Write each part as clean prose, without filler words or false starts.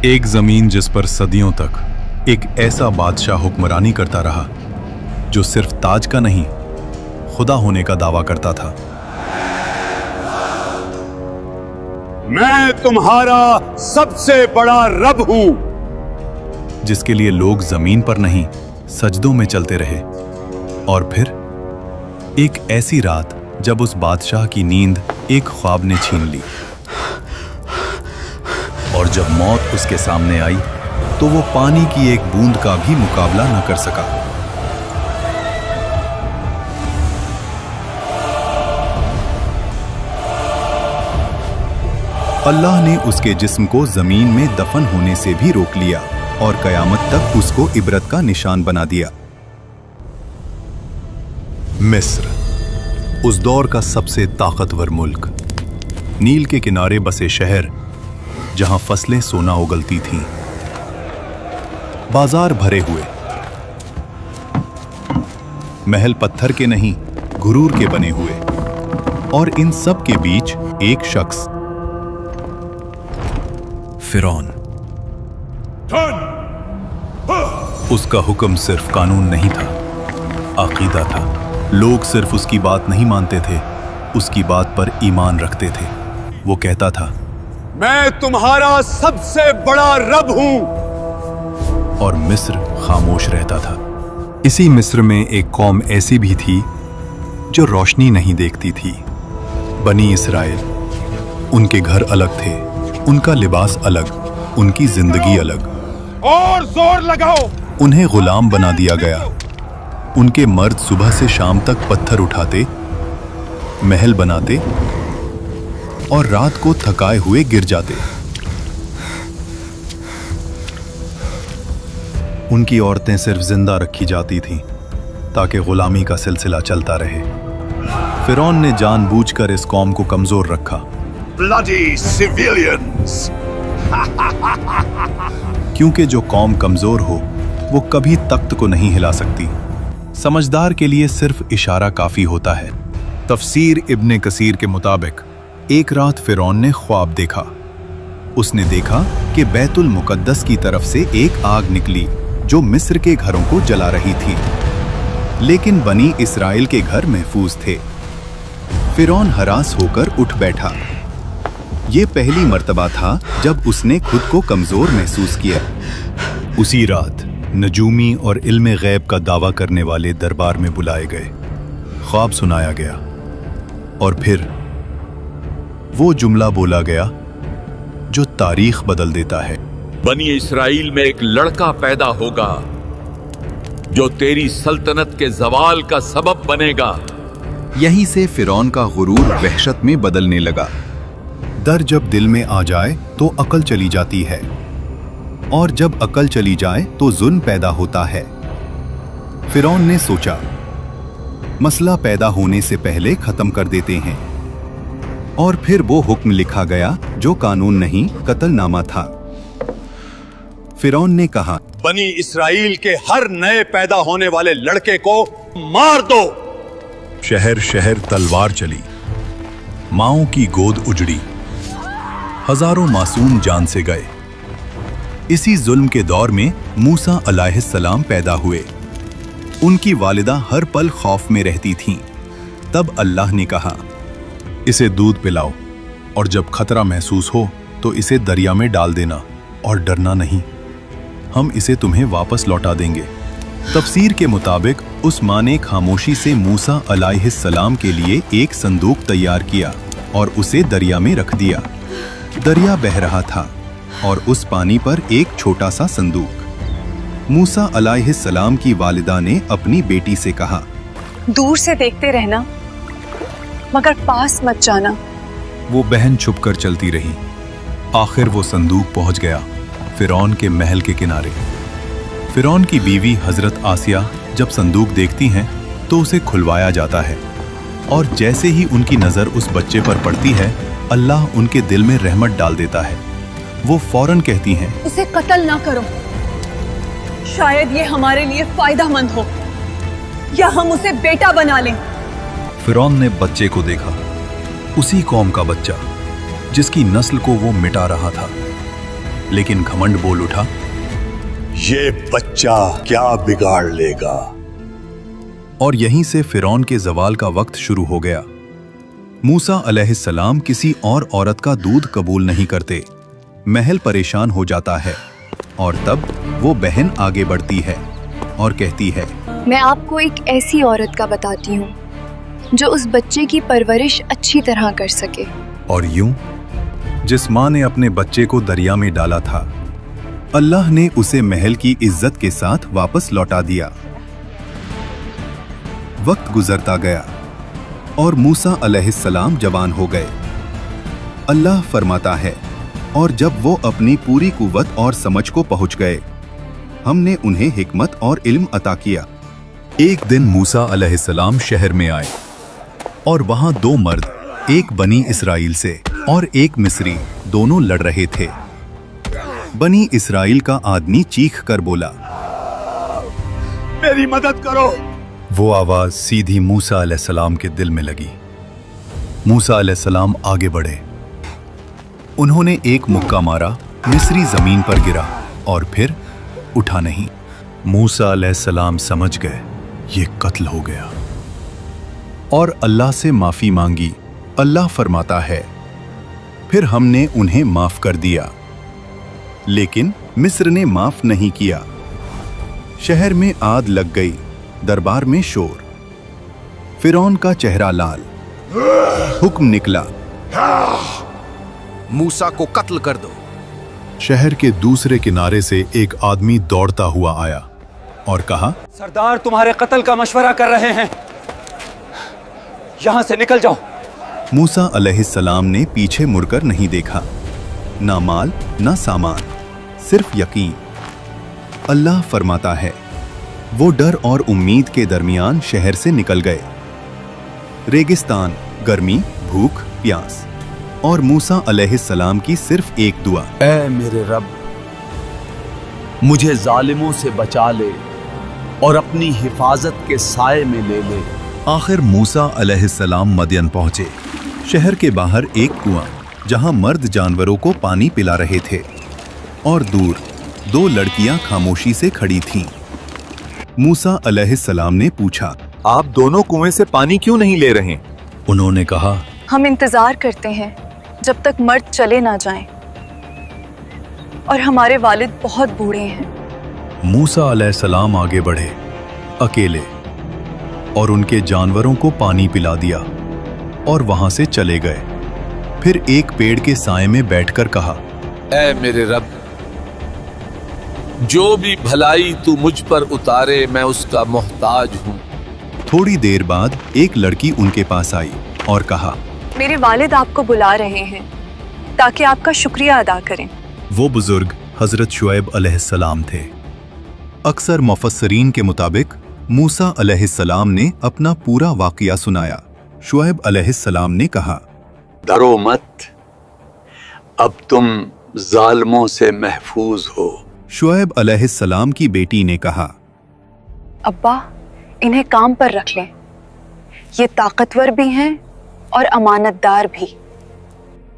एक जमीन जिस पर सदियों तक एक ऐसा बादशाह हुक्मरानी करता रहा जो सिर्फ ताज का नहीं, खुदा होने का दावा करता था। मैं तुम्हारा सबसे बड़ा रब हूं, जिसके लिए लोग जमीन पर नहीं सजदों में चलते रहे। और फिर एक ऐसी रात जब उस बादशाह की नींद एक ख्वाब ने छीन ली, और जब मौत उसके सामने आई तो वो पानी की एक बूंद का भी मुकाबला न कर सका। अल्लाह ने उसके जिस्म को जमीन में दफन होने से भी रोक लिया और कयामत तक उसको इबरत का निशान बना दिया। मिस्र, उस दौर का सबसे ताकतवर मुल्क, नील के किनारे बसे शहर जहां फसलें सोना उगलती थीं, बाजार भरे हुए, महल पत्थर के नहीं गुरूर के बने हुए, और इन सब के बीच एक शख्स, फिरौन। उसका हुक्म सिर्फ कानून नहीं था, अकीदा था। लोग सिर्फ उसकी बात नहीं मानते थे, उसकी बात पर ईमान रखते थे। वो कहता था, मैं तुम्हारा सबसे बड़ा रब हूं। और मिस्र खामोश रहता था। इसी मिस्र में एक कौम ऐसी भी थी जो रोशनी नहीं देखती थी, बनी इसराइल। उनके घर अलग थे, उनका लिबास अलग, उनकी जिंदगी अलग। और जोर लगाओ। उन्हें गुलाम बना दिया गया। उनके मर्द सुबह से शाम तक पत्थर उठाते, महल बनाते और रात को थकाए हुए गिर जाते। उनकी औरतें सिर्फ जिंदा रखी जाती थीं ताकि गुलामी का सिलसिला चलता रहे। फिरौन ने जानबूझकर इस कौम को कमजोर रखा। Bloody civilians! क्योंकि जो कौम कमजोर हो वो कभी तख्त को नहीं हिला सकती। समझदार के लिए सिर्फ इशारा काफी होता है। तफसीर इब्ने कसीर के मुताबिक एक रात फिरौन ने ख्वाब देखा। उसने देखा कि बैतुल मुकद्दस की तरफ से एक आग निकली जो मिस्र के घरों को जला रही थी, लेकिन बनी इसराइल के घर महफूज थे। फिरौन हरास होकर उठ बैठा। ये पहली मर्तबा था जब उसने खुद को कमजोर महसूस किया। उसी रात नजूमी और इल्मे गैब का दावा करने वाले दरबार में बुलाए गए। ख्वाब सुनाया गया और फिर वो जुमला बोला गया जो तारीख बदल देता है। बनी इस्राइल में एक लड़का पैदा होगा जो तेरी सल्तनत के जवाल का सबब बनेगा। यहीं से फिरौन का गुरूर वहशत में बदलने लगा। डर जब दिल में आ जाए तो अकल चली जाती है, और जब अकल चली जाए तो जुल्म पैदा होता है। फिरौन ने सोचा, मसला पैदा होने से पहले खत्म कर देते हैं। और फिर वो हुक्म लिखा गया जो कानून नहीं, कत्लनामा था। फिरौन ने कहा, बनी इस्राइल के हर नए पैदा होने वाले लड़के को मार दो। शहर शहर तलवार चली, माओं की गोद उजड़ी, हजारों मासूम जान से गए। इसी जुल्म के दौर में मूसा अलैहिस्सलाम पैदा हुए। उनकी वालिदा हर पल खौफ में रहती थीं। तब अल्लाह ने कहा, इसे दूध पिलाओ, और जब खतरा महसूस हो तो इसे दरिया में डाल देना, और डरना नहीं, हम इसे तुम्हें वापस लौटा देंगे। तफसीर के मुताबिक उस माँ ने खामोशी से मूसा अलैहिस्सलाम के लिए एक संदूक तैयार किया और उसे दरिया में रख दिया। दरिया बह रहा था और उस पानी पर एक छोटा सा संदूक। मूसा अलैहिस्सलाम की वालिदा ने अपनी बेटी से कहा, दूर से देखते रहना, मगर पास मत जाना। वो बहन छुपकर चलती रही। आखिर वो संदूक पहुंच गया फिरौन के महल के किनारे। फिरौन की बीवी हजरत आसिया जब संदूक देखती हैं तो उसे खुलवाया जाता है, और जैसे ही उनकी नजर उस बच्चे पर पड़ती है, अल्लाह उनके दिल में रहमत डाल देता है। वो फौरन कहती हैं, इसे कत्ल ना करो, शायद ये हमारे लिए फायदेमंद हो, या हम उसे बेटा बना लें। फिरौन ने बच्चे को देखा, उसी कौम का बच्चा जिसकी नस्ल को वो मिटा रहा था। लेकिन घमंड बोल उठा, ये बच्चा क्या बिगाड़ लेगा। और यहीं से फिरौन के जवाल का वक्त शुरू हो गया। मूसा अलैहिस्सलाम किसी और औरत का दूध कबूल नहीं करते। महल परेशान हो जाता है और तब वो बहन आगे बढ़ती है और कहती है, मैं आपको एक ऐसी औरत का बताती हूँ जो उस बच्चे की परवरिश अच्छी तरह कर सके। और यूं जिस माँ ने अपने बच्चे को दरिया में डाला था, अल्लाह ने उसे महल की इज्जत के साथ वापस लौटा दिया। वक्त गुजरता गया और मूसा अलैहिस्सलाम जवान हो गए। अल्लाह फरमाता है, और जब वो अपनी पूरी कुव्वत और समझ को पहुंच गए, हमने उन्हें हिकमत और इल्म अता किया। एक दिन मूसा अलैहिस्सलाम शहर में आए और वहां दो मर्द, एक बनी इसराइल से और एक मिस्री, दोनों लड़ रहे थे। बनी इसराइल का आदमी चीख कर बोला, मेरी मदद करो। वो आवाज सीधी मूसा अलैहिस्सलाम के दिल में लगी। मूसा अलैहिस्सलाम आगे बढ़े। उन्होंने एक मुक्का मारा, मिस्री जमीन पर गिरा और फिर उठा नहीं। मूसा अलैहिस्सलाम समझ गए ये कत्ल हो गया और अल्लाह से माफी मांगी। अल्लाह फरमाता है, फिर हमने उन्हें माफ कर दिया, लेकिन मिस्र ने माफ नहीं किया। शहर में आग लग गई, दरबार में शोर, फिरौन का चेहरा लाल। हुक्म निकला, मूसा को कत्ल कर दो। शहर के दूसरे किनारे से एक आदमी दौड़ता हुआ आया और कहा, सरदार तुम्हारे कत्ल का मशवरा कर रहे हैं, यहां से निकल जाओ। मूसा अलैहिस्सलाम ने पीछे मुड़कर नहीं देखा, ना माल ना सामान, सिर्फ यकीन। अल्लाह फरमाता है, वो डर और उम्मीद के दरमियान शहर से निकल गए। रेगिस्तान, गर्मी, भूख, प्यास और मूसा अलैहिस्सलाम की सिर्फ एक दुआ, ऐ मेरे रब, मुझे जालिमों से बचा ले और अपनी हिफाजत के साए में ले ले। आखिर मूसा अलैहिस्सलाम मदयन पहुंचे। शहर के बाहर एक कुआं, जहां मर्द जानवरों को पानी पिला रहे थे, और दूर दो लड़कियां खामोशी से खड़ी थीं। मूसा अलैहिस्सलाम ने पूछा, आप दोनों कुएं से पानी क्यों नहीं ले रहे? उन्होंने कहा, हम इंतजार करते हैं जब तक मर्द चले ना जाएं, और हमारे वालिद बहुत बूढ़े हैं। मूसा अलैहिस्सलाम आगे बढ़े अकेले और उनके जानवरों को पानी पिला दिया और वहां से चले गए। फिर एक पेड़ के साए में बैठकर कहा, ऐ मेरे रब, जो भी भलाई तू मुझ पर उतारे मैं उसका मोहताज हूं। थोड़ी देर बाद एक लड़की उनके पास आई और कहा, मेरे वालिद आपको बुला रहे हैं ताकि आपका शुक्रिया अदा करें। वो बुजुर्ग हजरत शुएब अलैहिस्सलाम थे। अक्सर मुफस्सिरीन के मुताबिक मूसा अलैहिस्सलाम ने अपना पूरा वाक़िया सुनाया। शुएब अलैहिस्सलाम ने कहा, डरो मत, अब तुम जालिमों से महफूज हो। शुएब अलैहिस्सलाम की बेटी ने कहा, अब्बा, इन्हें काम पर रख लें, ये ताकतवर भी हैं और अमानतदार भी।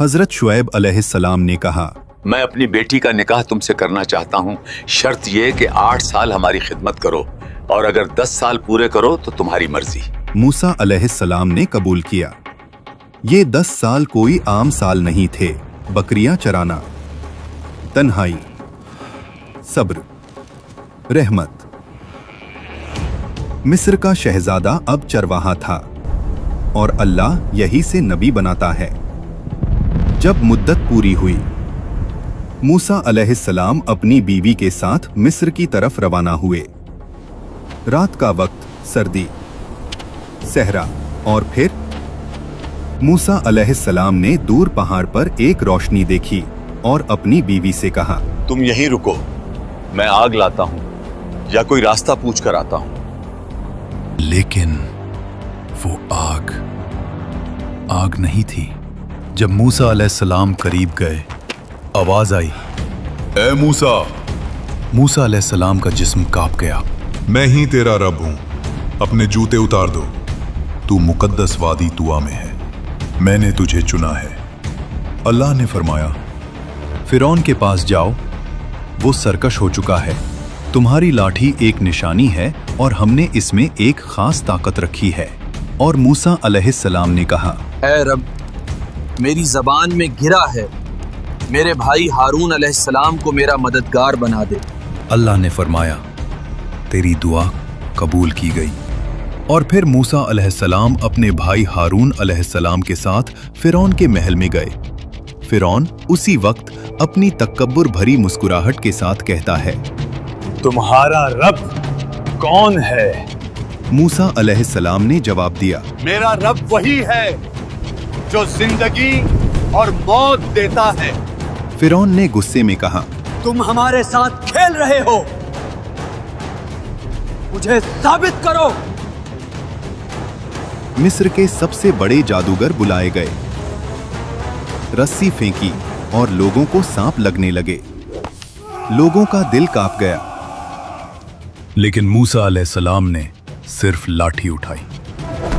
हजरत शुएब अलैहिस्सलाम ने कहा, मैं अपनी बेटी का निकाह तुमसे करना चाहता हूँ, शर्त यह कि 8 साल हमारी खिदमत करो, और अगर 10 साल पूरे करो तो तुम्हारी मर्जी। मूसा अलैहिस्सलाम ने कबूल किया। ये 10 साल कोई आम साल नहीं थे। बकरियां चराना, तन्हाई, सब्र, रहमत। मिस्र का शहजादा अब चरवाहा था और अल्लाह यही से नबी बनाता है। जब मुद्दत पूरी हुई, मूसा अलैहिस्सलाम अपनी बीवी के साथ मिस्र की तरफ रवाना हुए। रात का वक्त, सर्दी, सहरा, और फिर मूसा अलैहिस्सलाम ने दूर पहाड़ पर एक रोशनी देखी और अपनी बीवी से कहा, तुम यहीं रुको, मैं आग लाता हूँ या कोई रास्ता पूछ कर आता हूँ। लेकिन वो आग नहीं थी। जब मूसा अलैहिस्सलाम करीब गए, आवाज आई, ए मूसा। मूसा अलैहिस्सलाम का जिस्म कांप गया। मैं ही तेरा रब हूं, अपने जूते उतार दो। तू मुकद्दस वादी तुआ में है, मैंने तुझे चुना है। अल्लाह ने फरमाया, फिरौन के पास जाओ, वो सरकश हो चुका है। तुम्हारी लाठी एक निशानी है और हमने इसमें एक खास ताकत रखी है। और मूसा अलैहिस्सलाम ने कहा, ऐ रब, मेरी जबान में गिरा है, मेरे भाई हारून अलैहिस्सलाम को मेरा मददगार बना दे। अल्लाह ने फरमाया, तेरी दुआ कबूल की गई। और फिर मूसा अलैहिस्सलाम अपने भाई हारून अलैहिस्सलाम के साथ फिरौन के महल में गए। फिरौन उसी वक्त अपनी तकब्बुर भरी मुस्कुराहट के साथ कहता है, तुम्हारा रब कौन है? मूसा अलैहिस्सलाम ने जवाब दिया, मेरा रब वही है जो जिंदगी और मौत देता है। फिरौन ने गुस्से में कहा, तुम हमारे साथ खेल रहे हो, मुझे साबित करो। मिस्र के सबसे बड़े जादूगर बुलाए गए। रस्सी फेंकी और लोगों को सांप लगने लगे। लोगों का दिल कांप गया। लेकिन मूसा अलैहिस्सलाम ने सिर्फ लाठी उठाई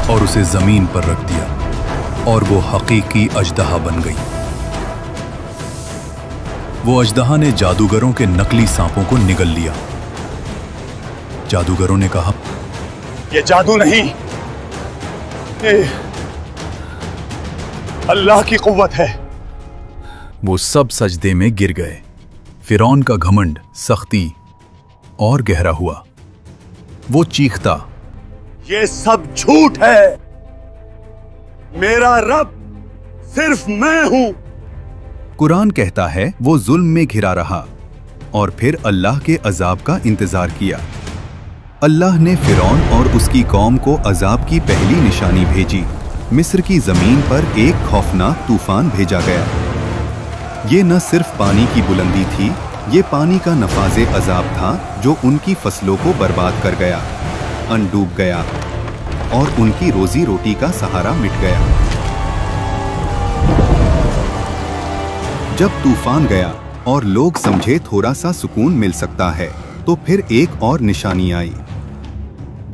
और उसे जमीन पर रख दिया और वो हकीकी अजदहा बन गई। वो अजदहा ने जादूगरों के नकली सांपों को निगल लिया। जादूगरों ने कहा, ये जादू नहीं, ये अल्लाह की कुव्वत है। वो सब सजदे में गिर गए। फिरौन का घमंड सख्ती और गहरा हुआ। वो चीखता, ये सब झूठ है, मेरा रब सिर्फ मैं हूं। कुरान कहता है वो जुल्म में घिरा रहा और फिर अल्लाह के अजाब का इंतजार किया। अल्लाह ने फिरौन और उसकी कौम को अजाब की पहली निशानी भेजी। मिस्र की जमीन पर एक खौफनाक तूफान भेजा गया। ये न सिर्फ पानी की बुलंदी थी, ये पानी का नफाजे अजाब था जो उनकी फसलों को बर्बाद कर गया, अनडूब गया और उनकी रोजी रोटी का सहारा मिट गया। जब तूफान गया और लोग समझे थोड़ा सा सुकून मिल सकता है, तो फिर एक और निशानी आई।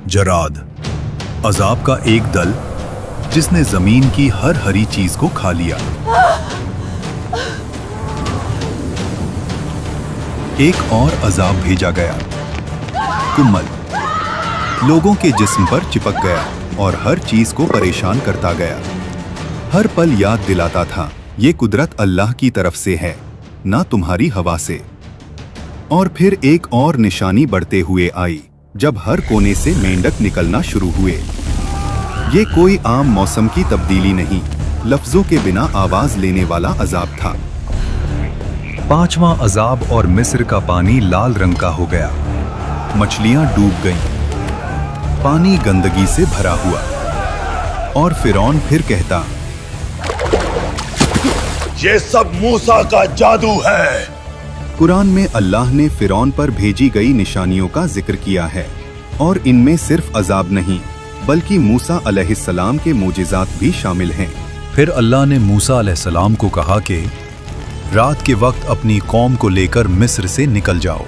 जराद, अजाब का एक दल जिसने जमीन की हर हरी चीज को खा लिया। एक और अजाब भेजा गया, कुम्मल, लोगों के जिस्म पर चिपक गया और हर चीज को परेशान करता गया। हर पल याद दिलाता था, ये कुदरत अल्लाह की तरफ से है, ना तुम्हारी हवा से। और फिर एक और निशानी बढ़ते हुए आई, जब हर कोने से मेंढक निकलना शुरू हुए। ये कोई आम मौसम की तब्दीली नहीं, लफ्जों के बिना आवाज लेने वाला अजाब था। पांचवां अजाब और मिस्र का पानी लाल रंग का हो गया। मछलियां डूब गईं। पानी गंदगी से भरा हुआ। और फिरौन फिर कहता, ये सब मूसा का जादू है। कुरान में अल्लाह ने फिरौन पर भेजी गई निशानियों का जिक्र किया है और इनमें सिर्फ अजाब नहीं बल्कि मूसा अलैहिस्सलाम के मोजिज़ात भी शामिल हैं। फिर अल्लाह ने मूसा अलैहिस्सलाम को कहा कि रात के वक्त अपनी कौम को लेकर मिस्र से निकल जाओ।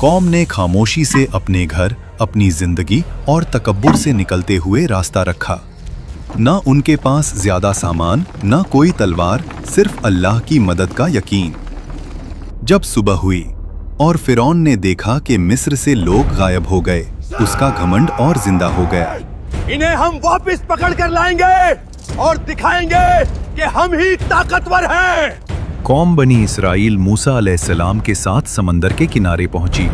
कौम ने खामोशी से अपने घर, अपनी जिंदगी और तकब्बुर से निकलते हुए रास्ता रखा। न उनके पास ज्यादा सामान, न कोई तलवार, सिर्फ अल्लाह की मदद का यकीन। जब सुबह हुई और फिरौन ने देखा कि मिस्र से लोग गायब हो गए, उसका घमंड और जिंदा हो गया। इन्हें हम वापस पकड़ कर लाएंगे और दिखाएंगे कि हम ही ताकतवर हैं। कौम बनी इसराइल मूसा अलैहिस्सलाम के साथ समंदर के किनारे पहुंची।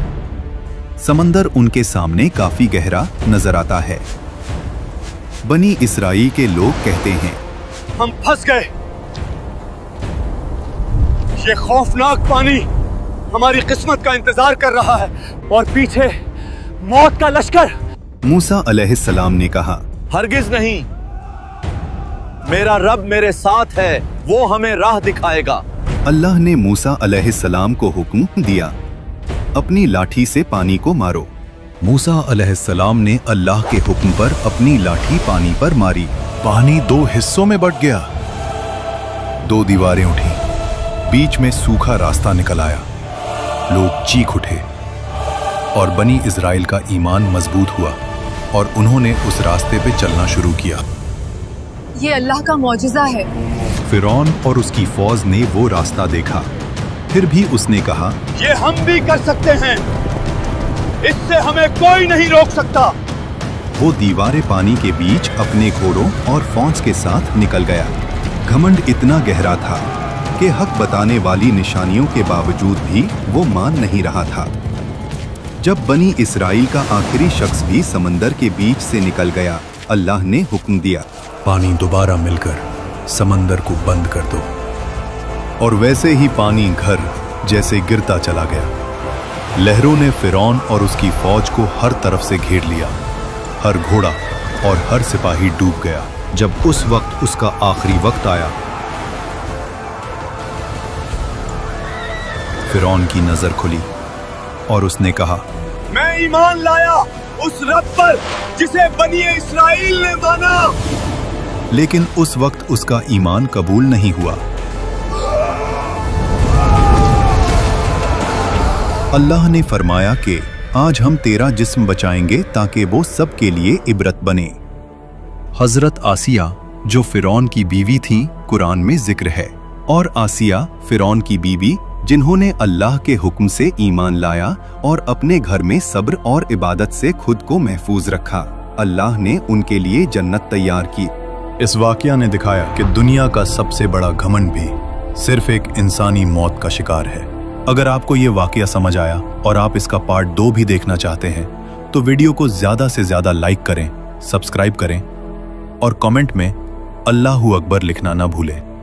समंदर उनके सामने काफी गहरा नजर आता है। बनी इसराइल के लोग कहते हैं, हम फंस गए। ये खौफनाक पानी हमारी किस्मत का इंतजार कर रहा है और पीछे मौत का लश्कर। मूसा अलैहिस्सलाम ने कहा, हरगिज नहीं, मेरा रब मेरे साथ है, वो हमें राह दिखाएगा। अल्लाह ने मूसा अलैहिस्सलाम को हुक्म दिया, अपनी लाठी से पानी को मारो। मूसा अलैहिस्सलाम ने अल्लाह के हुक्म पर अपनी लाठी पानी पर मारी। पानी दो हिस्सों में बंट गया। दो दीवारें उठी, बीच में सूखा रास्ता निकल आया। लोग चीख उठे और बनी इज़राइल का ईमान मजबूत हुआ और उन्होंने उस रास्ते पे चलना शुरू किया। ये अल्लाह का मौजिज़ा है। फिरौन और उसकी फौज ने वो रास्ता देखा फिर भी उसने कहा, ये हम भी कर सकते हैं, इससे हमें कोई नहीं रोक सकता। वो दीवारे पानी के बीच अपने घोड़ों और फौज के साथ निकल गया। घमंड इतना गहरा था कि हक बताने वाली निशानियों के बावजूद भी वो मान नहीं रहा था। जब बनी इस्राइल का आखिरी शख्स भी समंदर के बीच से निकल गया, अल्लाह ने हुक्म दिया, पानी दोबारा मिलकर समंदर को बंद कर दो। और वैसे ही पानी घर जैसे गिरता चला गया। लहरों ने फिरौन और उसकी फौज को हर तरफ से घेर लिया। हर घोड़ा और हर सिपाही डूब गया। जब उस वक्त उसका आखिरी वक्त आया, फिरौन की नजर खुली और उसने कहा, मैं ईमान लाया उस रब पर जिसे बनी इस्राइल ने माना। लेकिन उस वक्त उसका ईमान कबूल नहीं हुआ। अल्लाह ने फरमाया कि आज हम तेरा जिस्म बचाएंगे ताकि वो सबके लिए इबरत बने। हजरत आसिया जो फिरौन की बीवी थी, कुरान में जिक्र है। और आसिया फिरौन की बीवी जिन्होंने अल्लाह के हुक्म से ईमान लाया और अपने घर में सब्र और इबादत से खुद को महफूज रखा, अल्लाह ने उनके लिए जन्नत तैयार की। इस वाकया ने दिखाया कि दुनिया का सबसे बड़ा घमंड भी सिर्फ एक इंसानी मौत का शिकार है। अगर आपको ये वाकया समझ आया और आप इसका पार्ट 2 भी देखना चाहते हैं तो वीडियो को ज्यादा से ज्यादा लाइक करें, सब्सक्राइब करें और कमेंट में अल्लाहू अकबर लिखना ना भूलें।